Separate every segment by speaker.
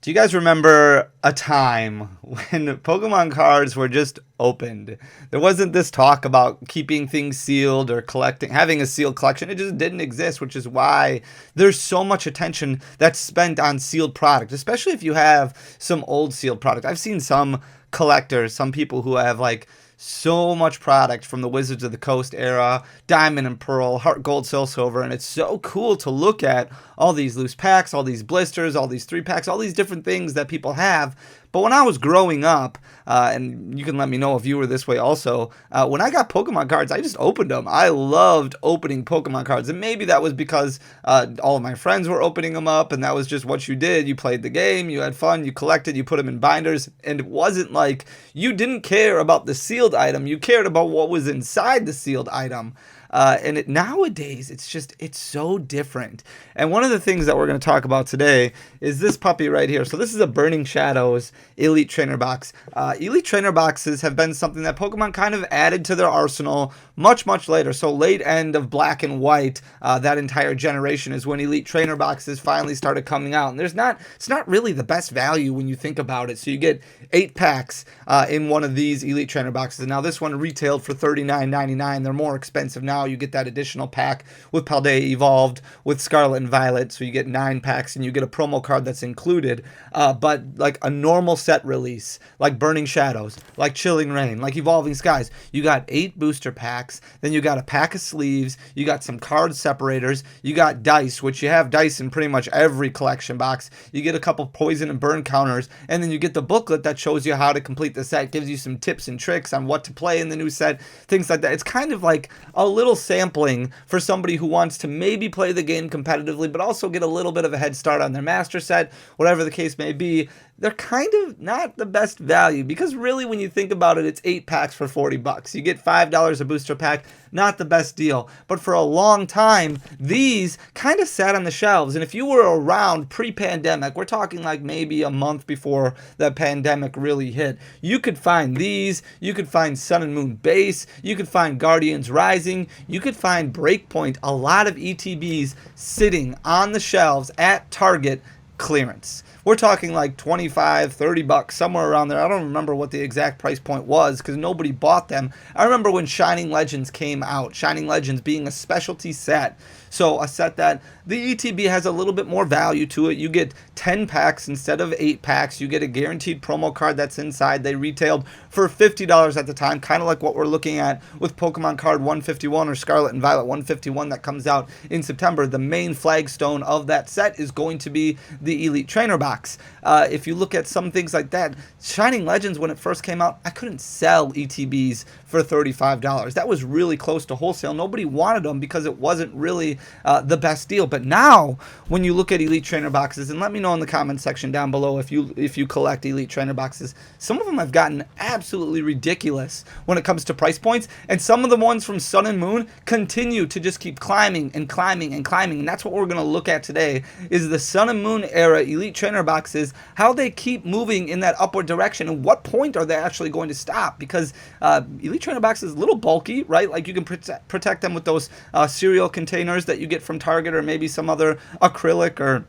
Speaker 1: Do you guys remember a time when Pokemon cards were just opened? There wasn't this talk about keeping things sealed or having a sealed collection. It just didn't exist, which is why there's so much attention that's spent on sealed product, especially if you have some old sealed product. I've seen some collectors, some people who have like so much product from the Wizards of the Coast era, Diamond and Pearl, Heart Gold, Soul Silver, and it's so cool to look at all these loose packs, all these blisters, all these 3-packs, all these different things that people have. But when I was growing up, and you can let me know if you were this way also, when I got Pokemon cards, I just opened them. I loved opening Pokemon cards, and maybe that was because all of my friends were opening them up, and that was just what you did. You played the game, you had fun, you collected, you put them in binders, and it wasn't like you didn't care about the sealed item. You cared about what was inside the sealed item. Nowadays, it's so different. And one of the things that we're going to talk about today is this puppy right here. So this is a Burning Shadows Elite Trainer Box. Elite Trainer Boxes have been something that Pokemon kind of added to their arsenal much later. So late end of Black and White, that entire generation is when Elite Trainer Boxes finally started coming out. And it's not really the best value when you think about it. So you get 8 packs in one of these Elite Trainer Boxes. Now this one retailed for $39.99. They're more expensive now. You get that additional pack with Paldea Evolved, with Scarlet and Violet, so you get 9 packs and you get a promo card that's included. But like a normal set release, like Burning Shadows, like Chilling Reign, like Evolving Skies, you got 8 booster packs, then you got a pack of sleeves, you got some card separators, you got dice, which you have dice in pretty much every collection box, you get a couple poison and burn counters, and then you get the booklet that shows you how to complete the set, gives you some tips and tricks on what to play in the new set, things like that. It's kind of like a little sampling for somebody who wants to maybe play the game competitively but also get a little bit of a head start on their master set, whatever the case may be. They're kind of not the best value because really when you think about it, it's 8 packs for $40. You get $5 a booster pack, not the best deal. But for a long time, these kind of sat on the shelves. And if you were around pre-pandemic, we're talking like maybe a month before the pandemic really hit, you could find these, you could find Sun and Moon Base, you could find Guardians Rising, you could find Breakpoint, a lot of ETBs sitting on the shelves at Target clearance. We're talking like $25, $30, somewhere around there. I don't remember what the exact price point was because nobody bought them. I remember when Shining Legends came out, Shining Legends being a specialty set. So a set that the ETB has a little bit more value to it. You get 10 packs instead of 8 packs. You get a guaranteed promo card that's inside. They retailed for $50 at the time, kind of like what we're looking at with Pokemon Card 151 or Scarlet and Violet 151 that comes out in September. The main flagstone of that set is going to be the Elite Trainer Box. If you look at some things like that, Shining Legends, when it first came out, I couldn't sell ETBs for $35. That was really close to wholesale. Nobody wanted them because it wasn't really the best deal. But now, when you look at Elite Trainer Boxes, and let me know in the comment section down below if you collect Elite Trainer Boxes, some of them have gotten absolutely ridiculous when it comes to price points, and some of the ones from Sun and Moon continue to just keep climbing and climbing and climbing. And that's what we're going to look at today, is the Sun and Moon era Elite Trainer Boxes, how they keep moving in that upward direction, and what point are they actually going to stop, because Elite Trainer Boxes is a little bulky, right? Like you can protect them with those cereal containers that you get from Target, or maybe some other acrylic or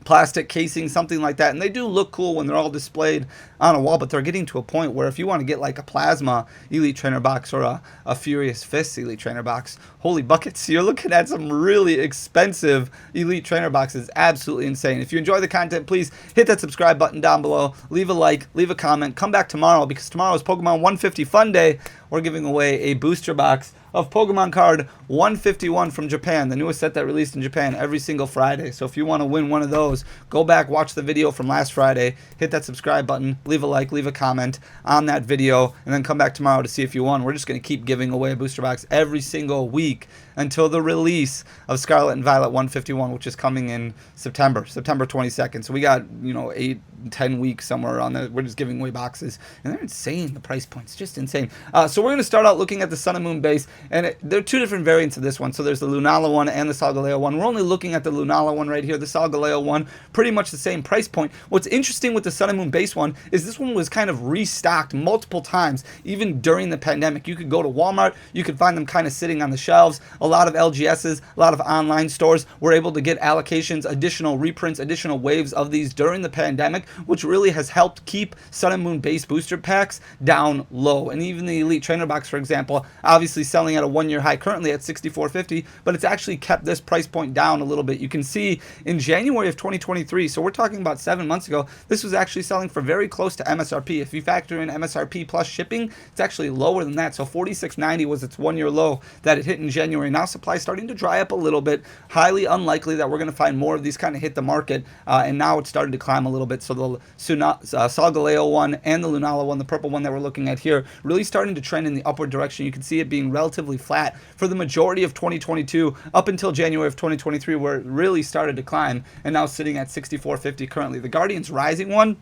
Speaker 1: plastic casing, something like that, and they do look cool when they're all displayed on a wall. But they're getting to a point where if you want to get like a Plasma Elite Trainer Box or a Furious Fist Elite Trainer Box, holy buckets, you're looking at some really expensive Elite Trainer Boxes. Absolutely insane. If you enjoy the content, please hit that subscribe button down below, leave a like, leave a comment, come back tomorrow because tomorrow is Pokemon 150 Fun Day. We're giving away a booster box of Pokemon Card 151 from Japan, the newest set that released in Japan every single Friday. So if you want to win one of those, go back, watch the video from last Friday, hit that subscribe button, leave a like, leave a comment on that video, and then come back tomorrow to see if you won. We're just going to keep giving away a booster box every single week until the release of Scarlet and Violet 151, which is coming in September 22nd. So we got, 8-10 weeks somewhere around there. We're just giving away boxes, and they're insane. The price point's just insane. So we're going to start out looking at the Sun and Moon base, and there are 2 different variants of this one. So there's the Lunala one and the Solgaleo one. We're only looking at the Lunala one right here. The Solgaleo one, pretty much the same price point. What's interesting with the Sun and Moon base one is this one was kind of restocked multiple times, even during the pandemic. You could go to Walmart, you could find them kind of sitting on the shelves. A lot of LGSs, a lot of online stores were able to get allocations, additional reprints, additional waves of these during the pandemic, which really has helped keep Sun and Moon base booster packs down low. And even the Elite Trainer Box, for example, obviously selling at a one-year high currently at $64.50, but it's actually kept this price point down a little bit. You can see in January of 2023, so we're talking about 7 months ago, this was actually selling for very close to MSRP. If you factor in MSRP plus shipping, it's actually lower than that. So $46.90 was its one-year low that it hit in January. Now supply starting to dry up a little bit. Highly unlikely that we're going to find more of these kind of hit the market, and now it's started to climb a little bit. So the Solgaleo one and the Lunala one, the purple one that we're looking at here, really starting to trend in the upward direction. You can see it being relatively flat for the majority of 2022 up until January of 2023, where it really started to climb, and now sitting at $64.50 currently. The Guardians Rising one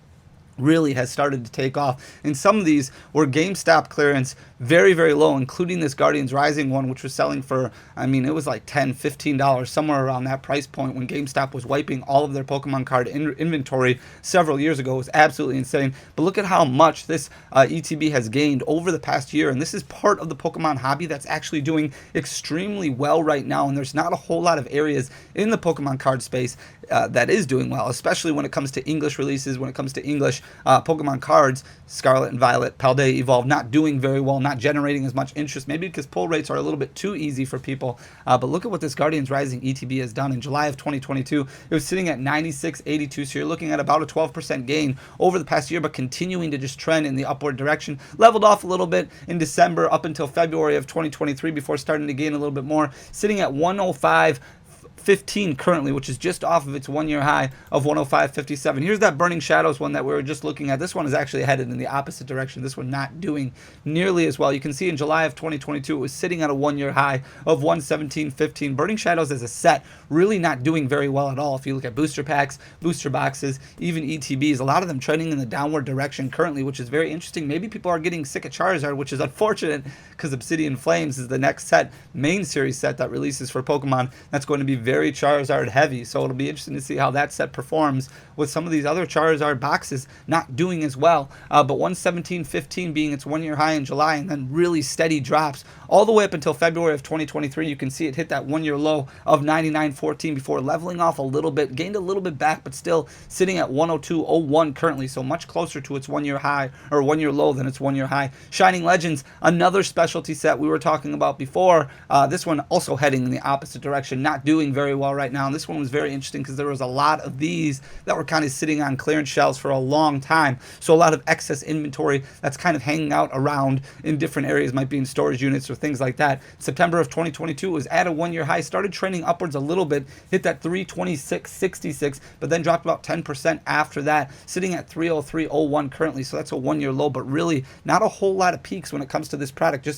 Speaker 1: really has started to take off. And some of these were GameStop clearance very, very low, including this Guardians Rising one, which was selling for, I mean, it was like $10, $15, somewhere around that price point when GameStop was wiping all of their Pokemon card inventory several years ago. It was absolutely insane. But look at how much this ETB has gained over the past year. And this is part of the Pokemon hobby that's actually doing extremely well right now. And there's not a whole lot of areas in the Pokemon card space that is doing well, especially when it comes to English releases, when it comes to English Pokemon cards. Scarlet and Violet, Paldea Evolve not doing very well, not generating as much interest, maybe because pull rates are a little bit too easy for people. But look at what this Guardians Rising ETB has done. In July of 2022, it was sitting at 96.82, so you're looking at about a 12% gain over the past year, but continuing to just trend in the upward direction. Leveled off a little bit in December up until February of 2023 before starting to gain a little bit more, sitting at 105.15 currently, which is just off of its one-year high of 105.57. Here's that Burning Shadows one that we were just looking at. This one is actually headed in the opposite direction. This one not doing nearly as well. You can see in July of 2022, it was sitting at a one-year high of 117.15. Burning Shadows as a set really not doing very well at all. If you look at booster packs, booster boxes, even ETBs, a lot of them trending in the downward direction currently, which is very interesting. Maybe people are getting sick of Charizard, which is unfortunate because Obsidian Flames is the next set, main series set that releases for Pokemon. That's going to be very Charizard heavy, so it'll be interesting to see how that set performs with some of these other Charizard boxes not doing as well. But 117.15 being its one-year high in July, and then really steady drops all the way up until February of 2023. You can see it hit that one-year low of 99.14 before leveling off a little bit, gained a little bit back, but still sitting at 102.01 currently, so much closer to its one-year high or one-year low than its one-year high. Shining Legends, another specialty set we were talking about before. This one also heading in the opposite direction, not doing very well right now. And this one was very interesting because there was a lot of these that were kind of sitting on clearance shelves for a long time. So a lot of excess inventory that's kind of hanging out around in different areas, might be in storage units or things like that. September of 2022, it was at a one-year high, started trending upwards a little bit, hit that 326.66, but then dropped about 10% after that, sitting at 303.01 currently. So that's a one-year low, but really not a whole lot of peaks when it comes to this product,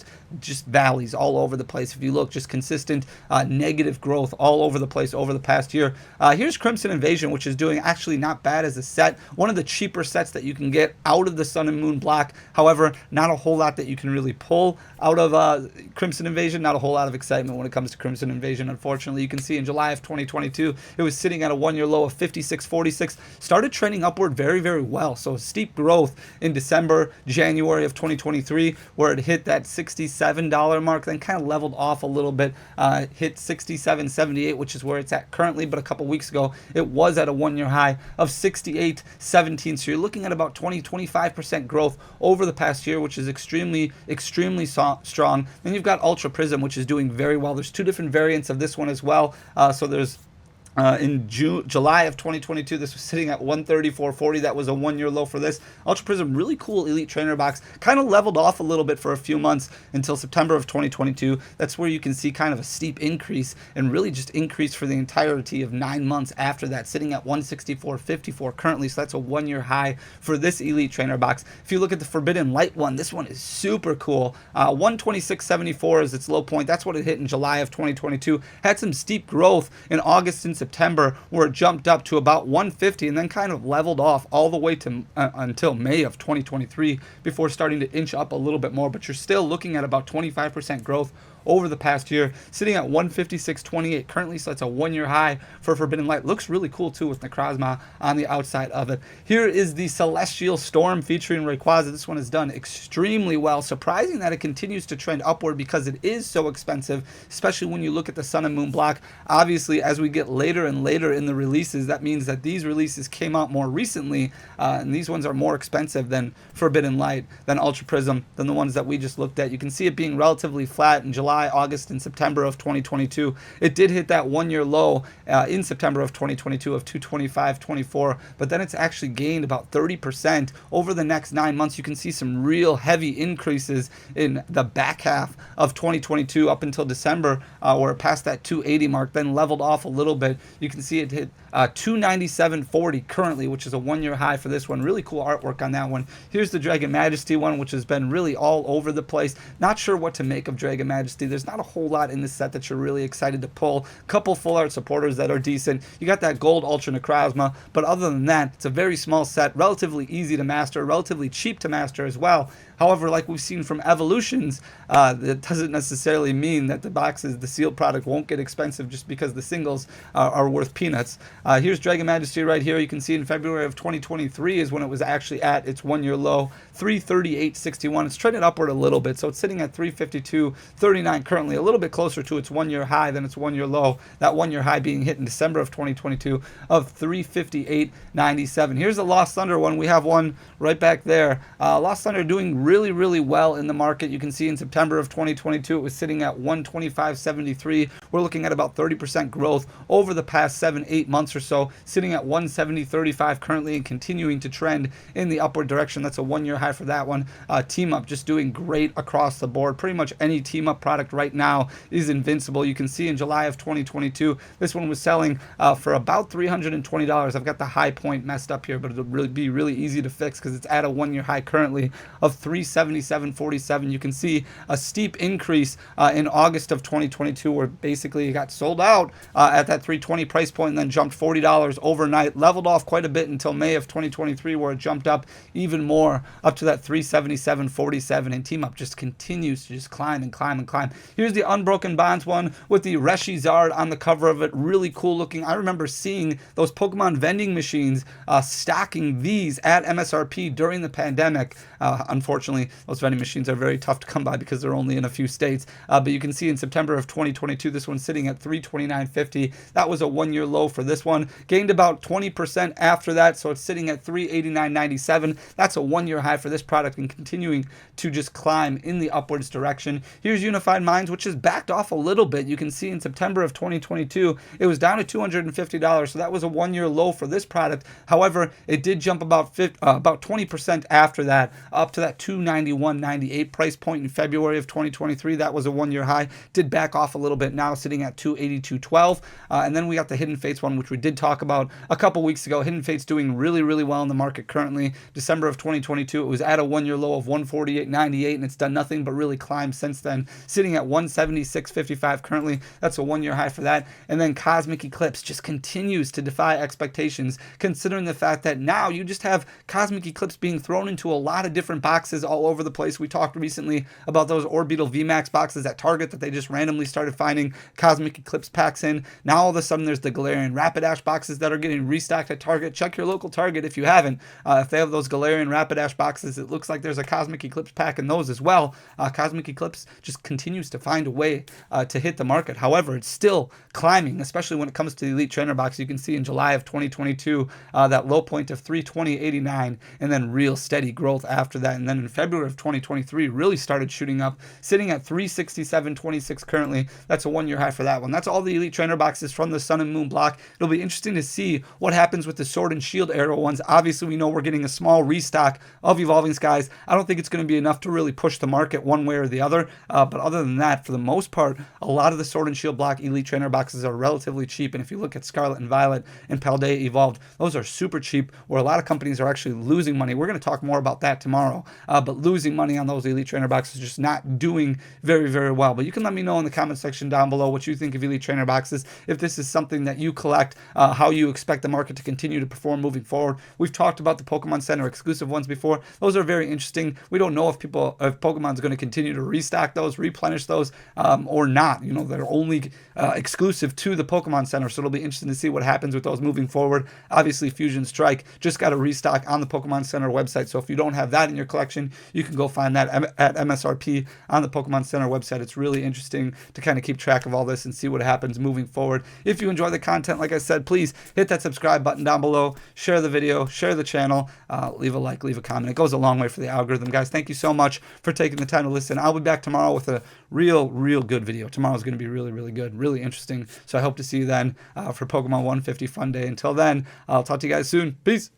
Speaker 1: just valleys all over the place. If you look, just consistent negative growth all over the place over the past year. Here's Crimson Invasion, which is doing actually not bad as a set. One of the cheaper sets that you can get out of the Sun and Moon block. However, not a whole lot that you can really pull out of Crimson Invasion. Not a whole lot of excitement when it comes to Crimson Invasion, unfortunately. You can see in July of 2022, it was sitting at a one-year low of 56.46. Started trending upward very, very well. So steep growth in December, January of 2023, where it hit that $67 mark, then kind of leveled off a little bit, hit $67.78, which is where it's at currently. But a couple weeks ago, it was at a one-year high of $68.17. So you're looking at about 20-25% growth over the past year, which is extremely strong. Then you've got Ultra Prism, which is doing very well. There's two different variants of this one as well. So there's in July of 2022, this was sitting at 134.40. That was a one-year low for this. Ultra Prism, really cool Elite Trainer box. Kind of leveled off a little bit for a few months until September of 2022. That's where you can see kind of a steep increase, and really just increased for the entirety of 9 months after that, sitting at 164.54 currently. So that's a one-year high for this Elite Trainer box. If you look at the Forbidden Light one, this one is super cool. 126.74 is its low point. That's what it hit in July of 2022. Had some steep growth in August and September, where it jumped up to about 150 and then kind of leveled off all the way to until May of 2023 before starting to inch up a little bit more. But you're still looking at about 25% growth over the past year, sitting at 156.28 currently, so it's a 1-year high for Forbidden Light. Looks really cool too with Necrozma on the outside of it. Here is the Celestial Storm featuring Rayquaza. This one has done extremely well. Surprising that it continues to trend upward because it is so expensive, especially when you look at the Sun and Moon block. Obviously, as we get later and later in the releases, that means that these releases came out more recently, and these ones are more expensive than Forbidden Light, than Ultra Prism, than the ones that we just looked at. You can see it being relatively flat in July, August, and September of 2022. It did hit that 1-year low in September of 2022 of 225.24, but then it's actually gained about 30% over the next 9 months. You can see some real heavy increases in the back half of 2022 up until December, where it passed that 280 mark, then leveled off a little bit. You can see it hit 297.40 currently, which is a 1-year high for this one. Really cool artwork on that one. Here's the Dragon Majesty one, which has been really all over the place. Not sure what to make of Dragon Majesty. There's not a whole lot in this set that you're really excited to pull. Couple full art supporters that are decent. You got that gold Ultra Necrozma, but other than that, it's a very small set, relatively easy to master, relatively cheap to master as well. However, like we've seen from Evolutions, that doesn't necessarily mean that the boxes, the sealed product, won't get expensive just because the singles are worth peanuts. Here's Dragon Majesty right here. You can see in February of 2023 is when it was actually at its 1-year low, 338.61. It's trended upward a little bit, so it's sitting at 352.39 currently, a little bit closer to its 1-year high than its 1-year low. That 1-year high being hit in December of 2022 of 358.97. Here's the Lost Thunder one. We have one right back there. Lost Thunder doing really well in the market. You can see in September of 2022 it was sitting at 125.73. We're looking at about 30% growth over the past 7-8 months or so, sitting at 170.35 currently and continuing to trend in the upward direction. That's a 1-year high for that one. Team Up just doing great across the board. Pretty much any Team Up product right now is invincible. You can see in July of 2022 this one was selling for about $320. I've got the high point messed up here, but it'll be really easy to fix because it's at a 1-year high currently of 377.47. You can see a steep increase in August of 2022 where basically it got sold out at that 320 price point and then jumped $40 overnight, leveled off quite a bit until May of 2023 where it jumped up even more up to that 377.47, and Team Up just continues to just climb and climb and climb. Here's the Unbroken Bonds one with the Reshizard on the cover of it. Really cool looking. I remember seeing those Pokemon vending machines stocking these at MSRP during the pandemic. Unfortunately, those vending machines are very tough to come by because they're only in a few states. But you can see in September of 2022, this one's sitting at 329.50. That was a 1-year low for this one. Gained about 20% after that, so it's sitting at 389.97. That's a 1-year high for this product and continuing to just climb in the upwards direction. Here's Unified Minds, which has backed off a little bit. You can see in September of 2022, it was down to $250, so that was a 1-year low for this product. However, it did jump about 20% after that, up to that $291.98 price point in February of 2023. That was a 1-year high. Did back off a little bit, now sitting at $282.12. And then we got the Hidden Fates one, which we did talk about a couple weeks ago. Hidden Fates doing really well in the market currently. December of 2022, it was at a 1-year low of 148.98, and it's done nothing but really climb since then, sitting at 176.55 currently. That's a 1-year high for that. And then Cosmic Eclipse just continues to defy expectations, considering the fact that now you just have Cosmic Eclipse being thrown into a lot of different boxes all over the place. We talked recently about those Orbeetle VMAX boxes at Target that they just randomly started finding Cosmic Eclipse packs in. Now all of a sudden there's the Galarian Rapidash boxes that are getting restocked at Target. Check your local Target if you haven't. If they have those Galarian Rapidash boxes, it looks like there's a Cosmic Eclipse pack in those as well. Cosmic Eclipse just continues to find a way to hit the market. However, it's still climbing, especially when it comes to the Elite Trainer box. You can see in July of 2022 that low point of 320.89 and then real steady growth after that. And then in February of 2023 really started shooting up, sitting at 367.26 currently. That's a 1-year high for that one. That's all the Elite Trainer boxes from the Sun and Moon block. It'll be interesting to see what happens with the Sword and Shield Arrow ones. Obviously, we know we're getting a small restock of Evolving Skies. I don't think it's going to be enough to really push the market one way or the other. But other than that, for the most part, a lot of the Sword and Shield block Elite Trainer boxes are relatively cheap. And if you look at Scarlet and Violet and Paldea Evolved, those are super cheap, where a lot of companies are actually losing money. We're going to talk more about that tomorrow. But losing money on those Elite Trainer boxes, just not doing very well. But you can let me know in the comment section down below below what you think of Elite Trainer boxes. If this is something that you collect, how you expect the market to continue to perform moving forward. We've talked about the Pokemon Center exclusive ones before. Those are very interesting. We don't know if Pokemon's going to continue to restock those, replenish those, or not. You know, they're only exclusive to the Pokemon Center, so it'll be interesting to see what happens with those moving forward. Obviously, Fusion Strike just got a restock on the Pokemon Center website, so if you don't have that in your collection, you can go find that at MSRP on the Pokemon Center website. It's really interesting to kind of keep track of all this and see what happens moving forward. If you enjoy the content, like I said, please hit that subscribe button down below, share the video, share the channel, leave a like, leave a comment. It goes a long way for the algorithm, guys. Thank you so much for taking the time to listen. I'll be back tomorrow with a real good video. Tomorrow's going to be really good, really interesting. So I hope to see you then for Pokemon 150 Fun Day. Until then, I'll talk to you guys soon. Peace.